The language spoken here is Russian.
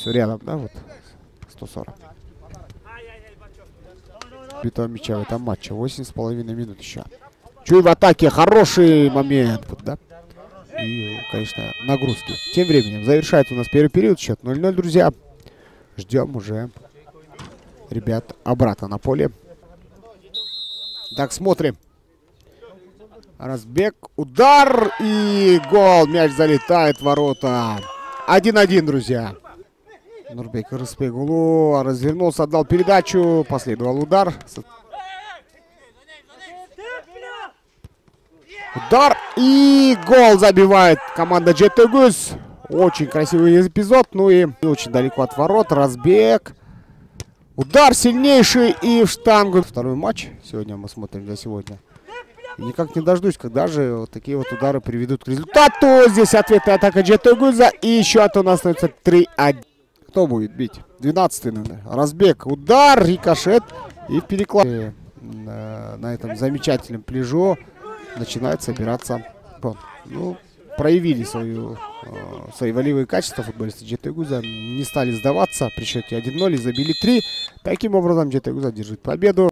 Рядом, да, вот 140. Битого мяча в этом матче. 8,5 минут еще. Чуй в атаке. Хороший момент. Да? И, конечно, нагрузки. Тем временем завершается у нас первый период. Счет 0-0, друзья. Ждем уже ребят обратно на поле. Так, смотрим. Разбег. Удар. И гол. Мяч залетает в ворота. 1-1, друзья. Нурбек Рыспегулу развернулся, отдал передачу. Последовал удар. Удар. И гол забивает команда Жетегуз. Очень красивый эпизод. Ну и очень далеко от ворот. Разбег. Удар сильнейший и в штангу. Второй матч сегодня мы смотрим для сегодня. И никак не дождусь, когда же вот такие вот удары приведут к результату. Здесь ответная атака Жетегуза. И счет у нас становится 3-1. Кто будет бить? 12-й, наверное. Разбег. Удар. Рикошет. И в перекладе на этом замечательном пляжу начинает собираться. Ну, проявили свои волевые качества футболисты Жетегуза. Не стали сдаваться при счете 1-0 и забили 3. Таким образом Жетегуз одержит победу.